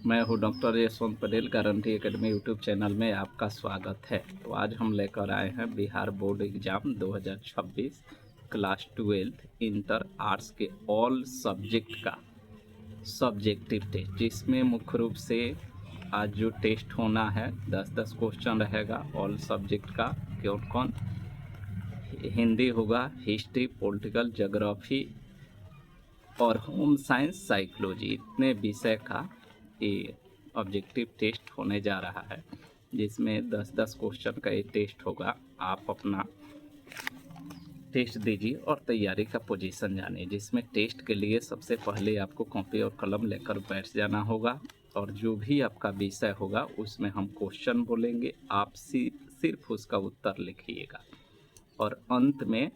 मैं हूं doctor Yashwant Patel, guarantee academy YouTube channel में आपका स्वागत है। तो आज हम लेकर आए हैं Bihar board exam 2026 class 12 inter arts के ऑल सब्जेक्ट का सब्जेक्टिव टेस्ट, जिसमें मुख्य रूप से आज जो टेस्ट होना है 10-10 क्वेश्चन रहेगा ऑल सब्जेक्ट का। कौन कौन? हिंदी होगा, हिस्ट्री, पॉलिटिकल, ज्योग्राफी और होम साइंस, साइकोलॉजी, इतने विषय का ये ऑब्जेक्टिव टेस्ट होने जा रहा है, जिसमें 10-10 क्वेश्चन का ये टेस्ट होगा। आप अपना टेस्ट दीजिए और तैयारी का पोजीशन जानिए, जिसमें टेस्ट के लिए सबसे पहले आपको कॉपी और कलम लेकर बैठ जाना होगा और जो भी आपका विषय होगा उसमें हम क्वेश्चन बोलेंगे, आप सिर्फ उसका उत्तर लिखिएगा और अंत में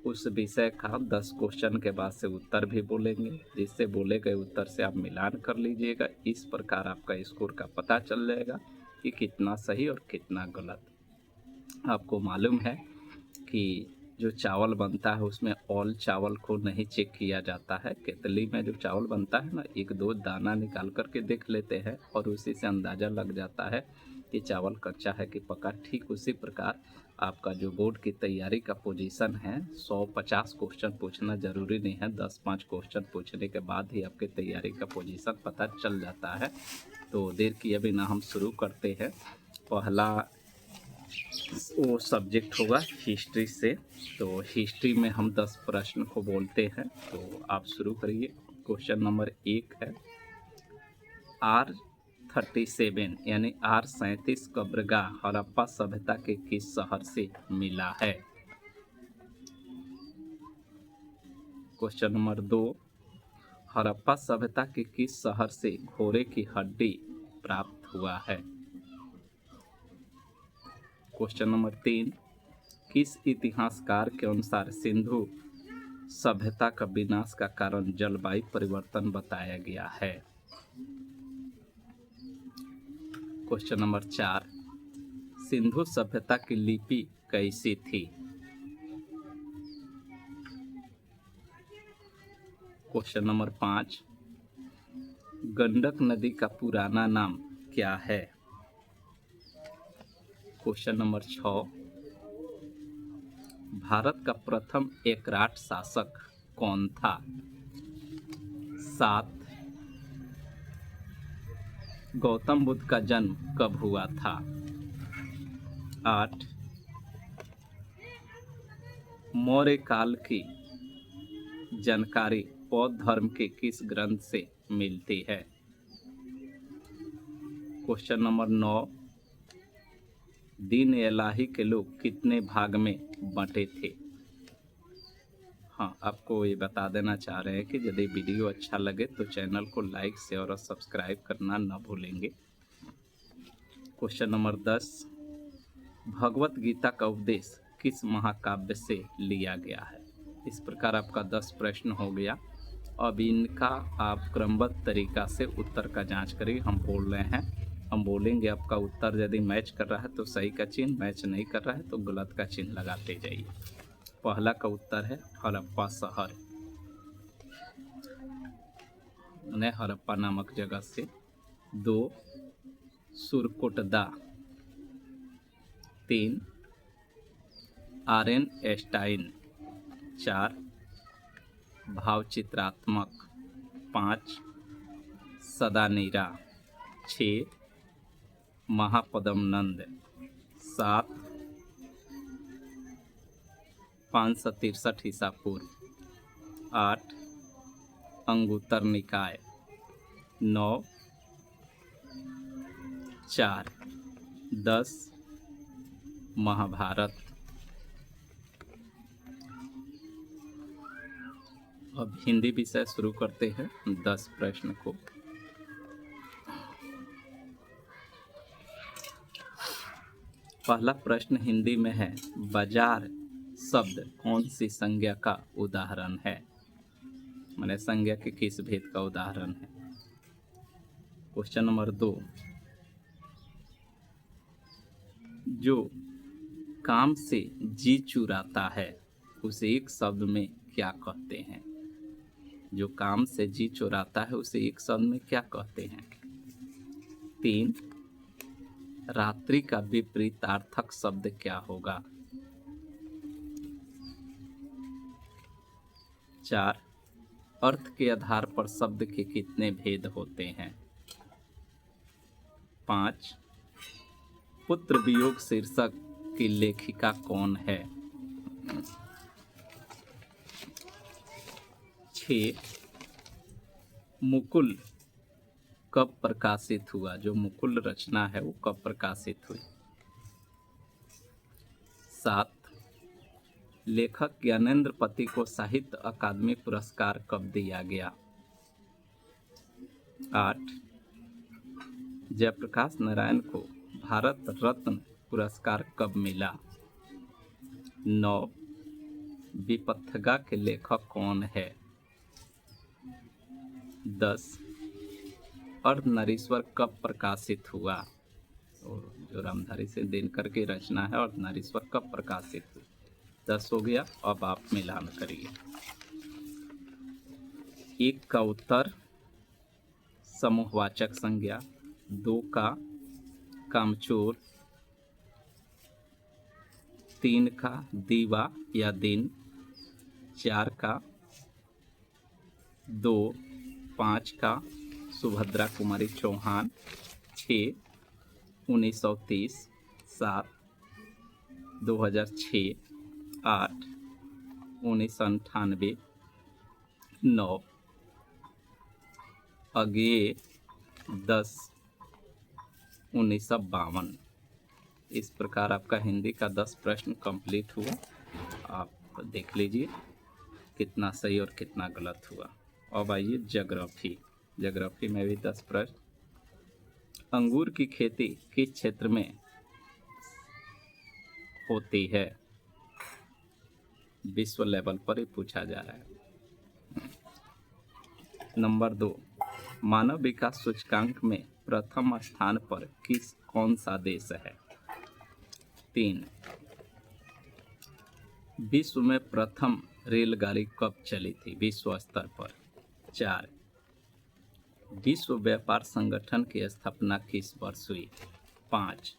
उस विषय का 10 क्वेश्चन के बाद से उत्तर भी बोलेंगे, जिससे बोले गए उत्तर से आप मिलान कर लीजिएगा। इस प्रकार आपका स्कोर का पता चल जाएगा कि कितना सही और कितना गलत। आपको मालूम है कि जो चावल बनता है उसमें ऑल चावल को नहीं चेक किया जाता है। केतली में जो चावल बनता है ना, एक दो दाना निकाल करके देख लेते हैं और उसी से अंदाज़ा लग जाता है कि चावल कच्चा है कि पका। ठीक उसी प्रकार आपका जो बोर्ड की तैयारी का पोजीशन है, 150 क्वेश्चन पूछना ज़रूरी नहीं है, 10-5 क्वेश्चन पूछने के बाद ही आपके तैयारी का पोजीशन पता चल जाता है। तो देर किए बिना हम शुरू करते हैं। पहला वो सब्जेक्ट होगा हिस्ट्री से। तो हिस्ट्री में हम 10 प्रश्न को बोलते हैं, तो आप शुरू करिए। क्वेश्चन नंबर 1 है, R37 यानी R37 कब्रगाह हड़प्पा सभ्यता के किस शहर से मिला है? क्वेश्चन नंबर 2, हड़प्पा सभ्यता के किस शहर से घोड़े की हड्डी प्राप्त हुआ है? क्वेश्चन नंबर 3, किस इतिहासकार के अनुसार सिंधु सभ्यता का विनाश का कारण जलवायु परिवर्तन बताया गया है? क्वेश्चन नंबर 4, सिंधु सभ्यता की लिपि कैसी थी? क्वेश्चन नंबर 5, गंडक नदी का पुराना नाम क्या है? क्वेश्चन नंबर 6, भारत का प्रथम एकराट शासक कौन था? 7, गौतम बुद्ध का जन्म कब हुआ था? 8, मौर्य काल की जानकारी बौद्ध धर्म के किस ग्रंथ से मिलती है? क्वेश्चन नंबर 9, दीन इलाही के लोग कितने भाग में बंटे थे? हाँ, आपको ये बता देना चाह रहे हैं कि यदि वीडियो अच्छा लगे तो चैनल को लाइक, शेयर और सब्सक्राइब करना न भूलेंगे। क्वेश्चन नंबर 10, भगवत गीता का उपदेश किस महाकाव्य से लिया गया है? इस प्रकार आपका 10 प्रश्न हो गया। अब इनका आप क्रमबद्ध तरीका से उत्तर का जांच करिए। हम बोल रहे हैं, हम बोलेंगे, आपका उत्तर यदि मैच कर रहा है तो सही का चिन्ह, मैच नहीं कर रहा है तो गलत का चिन्ह लगाते जाइए। पहला का उत्तर है हड़प्पा शहर, उन्हें हड़प्पा नामक जगह से। 2, सुरकोटदा। 3, आर्यन एस्टाइन। 4, भावचित्रात्मक। 5, सदानीरा। 6, महापद्मनंद। 7, 563 ईसा पूर्व। 8, अंगुत्तर निकाय। 9, 4, 10, महाभारत। अब हिंदी विषय शुरू करते हैं 10 प्रश्न को। पहला प्रश्न हिंदी में है, बाजार शब्द कौन सी संज्ञा का उदाहरण है? माने संज्ञा के किस भेद का उदाहरण है? क्वेश्चन नंबर 2, जो काम से जी चुराता है उसे एक शब्द में क्या कहते हैं? जो काम से जी चुराता है उसे एक शब्द में क्या कहते हैं? 3 रात्रि का विपरीतार्थक शब्द क्या होगा? 4 अर्थ के आधार पर शब्द के कितने भेद होते हैं? 5 पुत्र वियोग शीर्षक की लेखिका कौन है? 6 मुकुल कब प्रकाशित हुआ? जो मुकुल रचना है वो कब प्रकाशित हुई? 7 लेखक ज्ञानेंद्र पति को साहित्य अकादमी पुरस्कार कब दिया गया? 8 जयप्रकाश नारायण को भारत रत्न पुरस्कार कब मिला? 9 विपथगा के लेखक कौन है? 10 अर्धनारीश्वर कब प्रकाशित हुआ? और जो रामधारी से दिनकर की रचना है अर्धनारीश्वर कब प्रकाशित हुई? 10 हो गया। अब आप मिलान करिए। 1 का उत्तर समूहवाचक संज्ञा, 2 का कामचोर, 3 का दीवा या दिन, 4 का 2, 5 का सुभद्रा कुमारी चौहान, 6 1930, 7 2006, 8 1998, 9 अगेय, 10 1952। इस प्रकार आपका हिंदी का 10 प्रश्न कंप्लीट हुआ। आप देख लीजिए कितना सही और कितना गलत हुआ। अब आइए ज्योग्राफी में भी 10 प्रश्न। अंगूर की खेती किस क्षेत्र में होती है? विश्व लेवल पर ही पूछा जा रहा है। नंबर 2 मानव विकास सूचकांक में प्रथम स्थान पर कौन सा देश है? 3 विश्व में प्रथम रेलगाड़ी कब चली थी विश्व स्तर पर? 4 विश्व व्यापार संगठन की स्थापना किस वर्ष हुई? 5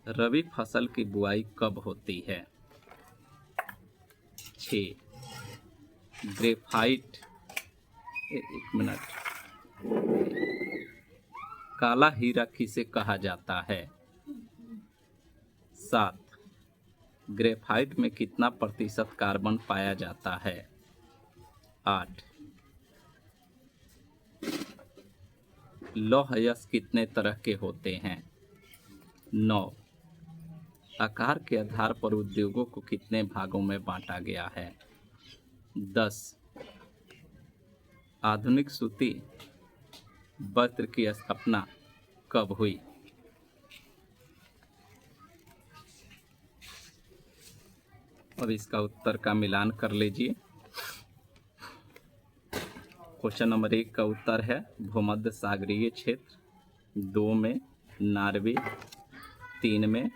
रबी फसल की बुआई कब होती है? 6 ग्रेफाइट एक मिनट काला हीरा किसे कहा जाता है? 7 ग्रेफाइट में कितना प्रतिशत कार्बन पाया जाता है? 8 लौह अयस्क कितने तरह के होते हैं? 9 आकार के आधार पर उद्योगों को कितने भागों में बांटा गया है? 10 आधुनिक सूती वस्त्र की स्थापना कब हुई? अब इसका उत्तर का मिलान कर लीजिए। क्वेश्चन नंबर 1 का उत्तर है भूमध्य सागरीय क्षेत्र, 2 में नॉर्वे, 3 में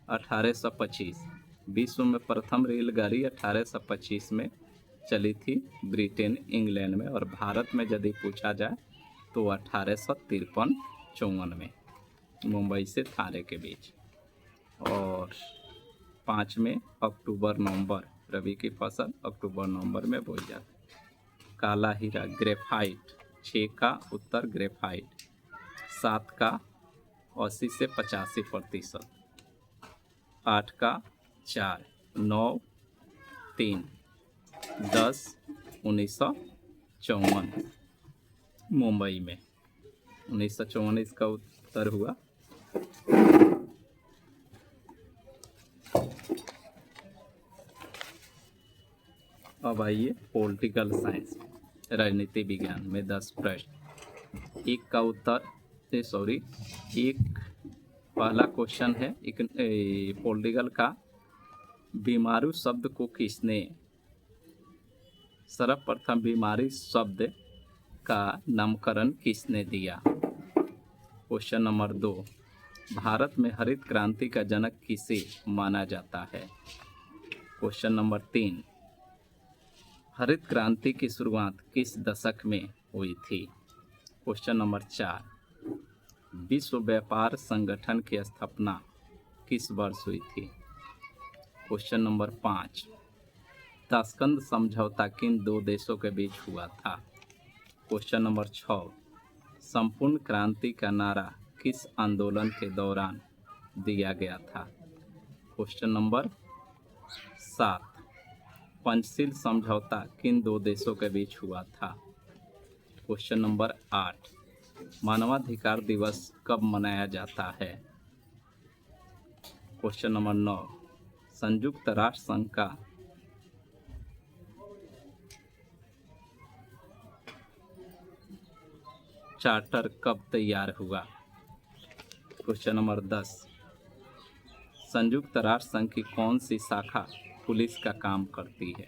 1825। विश्व में प्रथम रेलगाड़ी 1825 में चली थी ब्रिटेन इंग्लैंड में, और भारत में यदि पूछा जाए तो 1853-54 में मुंबई से थाने के बीच। और 5 में अक्टूबर नवंबर, रबी की फसल अक्टूबर नवंबर में बोई जाती। काला हीरा ग्रेफाइट, 6 का उत्तर ग्रेफाइट, 7 का 80 से 85%, 8 का 4, 9, 3, 10 1954 मुंबई में। 1954 इसका उत्तर हुआ। अब आइए पॉलिटिकल साइंस, राजनीति विज्ञान में 10 प्रश्न। एक का उत्तर एक पहला क्वेश्चन है पॉलिटिकल का, बीमारू शब्द को किसने सर्वप्रथम बीमारी शब्द का नामकरण किसने दिया? क्वेश्चन नंबर 2 भारत में हरित क्रांति का जनक किसे माना जाता है? क्वेश्चन नंबर 3 हरित क्रांति की शुरुआत किस दशक में हुई थी? Question number 4। विश्व व्यापार संगठन की स्थापना किस वर्ष हुई थी? Question number 5। ताशकंद समझौता किन दो देशों के बीच हुआ था? Question number 6। संपूर्ण क्रांति का नारा किस आंदोलन के दौरान दिया गया था? Question number 7। पंचशील समझौता किन दो देशों के बीच हुआ था? Question number 8। मानवाधिकार दिवस कब मनाया जाता है? Question number 9। संयुक्त राष्ट्र संघ का चार्टर कब तैयार हुआ? Question number 10। संयुक्त राष्ट्र संघ की कौन सी शाखा पुलिस का काम करती है?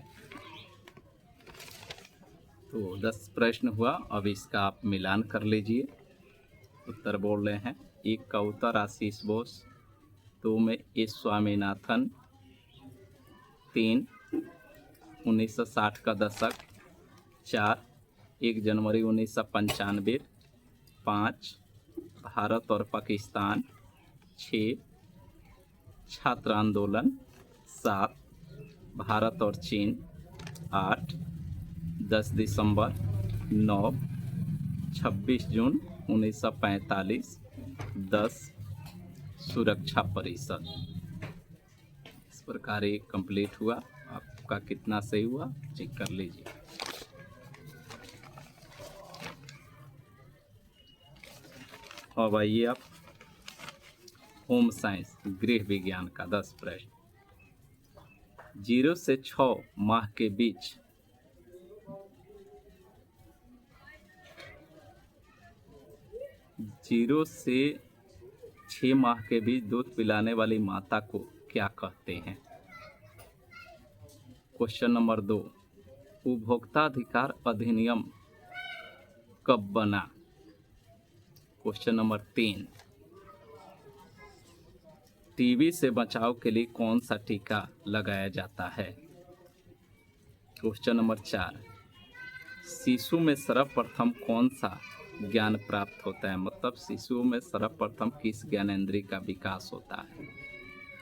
तो 10 प्रश्न हुआ। अब इसका आप मिलान कर लीजिए। उत्तर बोल रहे हैं। 1 का उत्तर आशीष बोस, 2 में एस स्वामीनाथन, 3 1960 का दशक, 4 1 जनवरी 1995, 5 भारत और पाकिस्तान, 6 छात्र आंदोलन, 7 भारत और चीन, 8 10 दिसंबर, 9 26 जून 1945, 10 सुरक्षा परिषद। इस प्रकार ये कंप्लीट हुआ। आपका कितना सही हुआ चेक कर लीजिए। अब आइए आप होम साइंस गृह विज्ञान का 10 प्रश्न। 0 से 6 माह के बीच 0 से 6 माह के बीच दूध पिलाने वाली माता को क्या कहते हैं? Question number 2। उपभोक्ता अधिकार अधिनियम कब बना? Question number 3। टीबी से बचाव के लिए कौन सा टीका लगाया जाता है? Question number 4। शिशु में सर्वप्रथम कौन सा ज्ञान प्राप्त होता है? मतलब शिशु में सर्वप्रथम किस ज्ञानेंद्रिय का विकास होता है?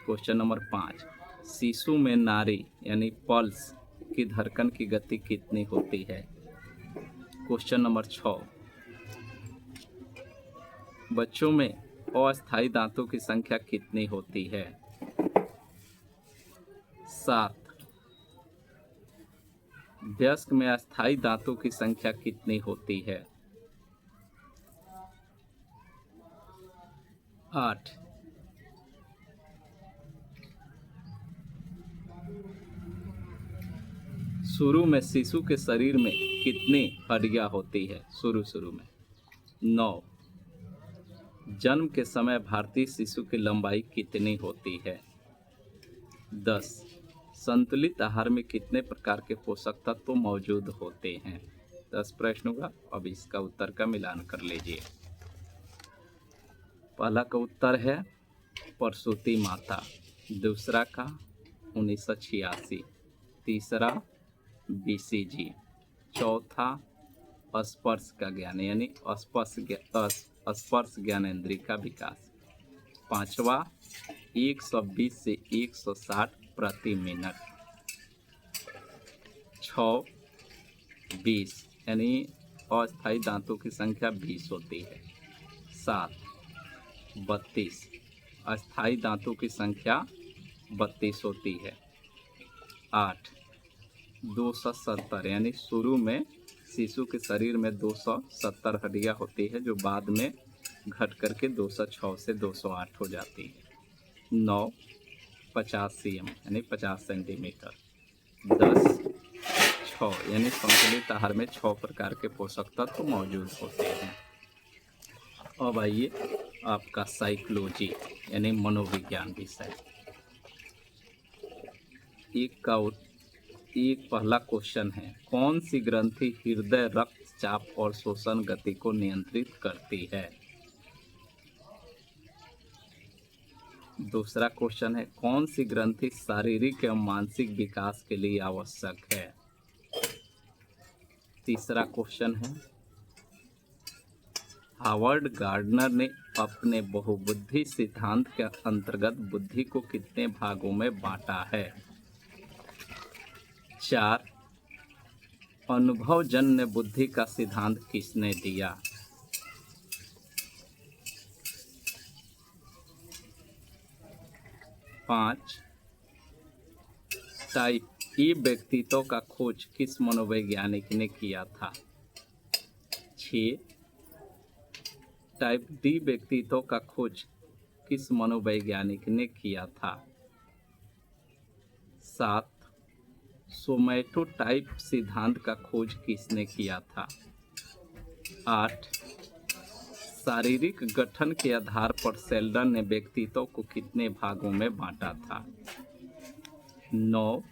Question number 5। शिशु में नाड़ी यानी पल्स की धड़कन की गति कितनी होती है? Question number 6। बच्चों में अस्थायी दांतों की संख्या कितनी होती है? 7। वयस्क में अस्थायी दांतों की संख्या कितनी होती है? 8। शुरू में शिशु के शरीर में कितनी हड्डियां होती है? शुरू में 9। जन्म के समय भारतीय शिशु की लंबाई कितनी होती है? 10। संतुलित आहार में कितने प्रकार के पोषक तत्व मौजूद होते हैं? 10 प्रश्न होगा। अब इसका उत्तर का मिलान कर लीजिए। पहला का उत्तर है प्रसूति माता, दूसरा का 1986, तीसरा बीसीजी, चौथा स्पर्श का ज्ञान यानी स्पर्श ज्ञानेंद्रिय का विकास, पांचवा 120 से 160 प्रति मिनट, 6 20 यानी अस्थायी दांतों की संख्या 20 होती है, 7 32 अस्थायी दांतों की संख्या 32 होती है, 8 270 यानी शुरू में शिशु के शरीर में 270 हड्डियां होती है जो बाद में घट करके 206 से 208 हो जाती है, 9 50 cm यानी 50 सेंटीमीटर, 10 6 यानी संतुलित आहार में 6 प्रकार के पोषक तत्व मौजूद होते हैं। अब आइए आपका साइकोलॉजी यानी मनोविज्ञान विषय। एक पहला क्वेश्चन है, कौन सी ग्रंथि हृदय रक्तचाप और श्वसन गति को नियंत्रित करती है? दूसरा क्वेश्चन है, कौन सी ग्रंथि शारीरिक एवं मानसिक विकास के लिए आवश्यक है? तीसरा क्वेश्चन है, हावर्ड गार्डनर ने अपने बहुबुद्धि सिद्धांत के अंतर्गत बुद्धि को कितने भागों में बांटा है? 4. अनुभवजन्य बुद्धि का सिद्धांत किसने दिया? 5. टाइप ई व्यक्तित्व का खोज किस मनोवैज्ञानिक ने किया था? 6. टाइप डी व्यक्तित्व का खोज किस मनोवैज्ञानिक ने किया था? 7. सोमैटोटाइप सिद्धांत का खोज किसने किया था? 8. शारीरिक गठन के आधार पर सेल्डन ने व्यक्तित्व को कितने भागों में बांटा था? 9.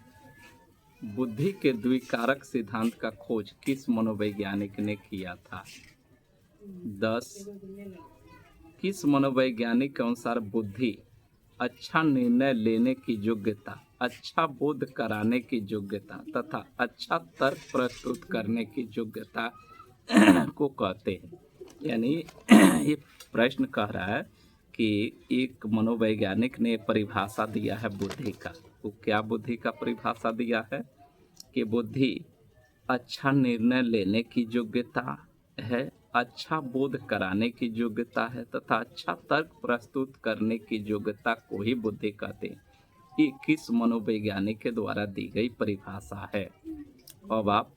बुद्धि के द्विकारक सिद्धांत का खोज किस मनोवैज्ञानिक ने किया था? 10. किस मनोवैज्ञानिक के अनुसार बुद्धि अच्छा निर्णय लेने की योग्यता, अच्छा बोध कराने की योग्यता तथा अच्छा तर्क प्रस्तुत करने की योग्यता को कहते हैं? यानी ये प्रश्न कह रहा है कि एक मनोवैज्ञानिक ने परिभाषा दिया है बुद्धि का। तो क्या बुद्धि का परिभाषा दिया है कि बुद्धि अच्छा निर्णय लेने की योग्यता है, अच्छा बोध कराने की योग्यता है तथा अच्छा तर्क प्रस्तुत करने की योग्यता को ही बुद्धि कहते हैं। ये किस मनोवैज्ञानिक के द्वारा दी गई परिभाषा है? अब आप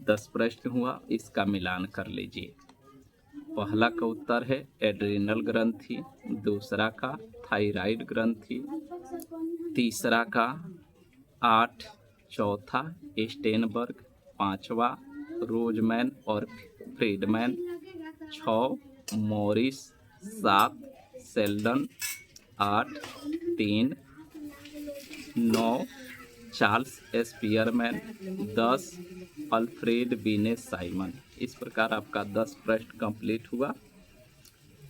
10 प्रश्न हुआ, इसका मिलान कर लीजिए। पहला का उत्तर है एड्रिनल ग्रंथि, दूसरा का थायराइड ग्रंथि, तीसरा का 8, चौथा स्टेनबर्ग, पांचवा रोजमैन और Friedman, 6 Morris, 7 Sheldon, 8 3, 9 Charles Spearman, 10 Alfred Binet Simon. इस प्रकार आपका 10 प्रश्न कंप्लीट हुआ।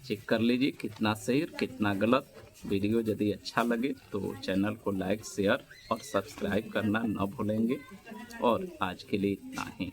चेक कर लीजिए कितना सही और कितना गलत। वीडियो यदि अच्छा लगे तो चैनल को लाइक, शेयर और सब्सक्राइब करना न भूलेंगे। और आज के लिए इतना ही।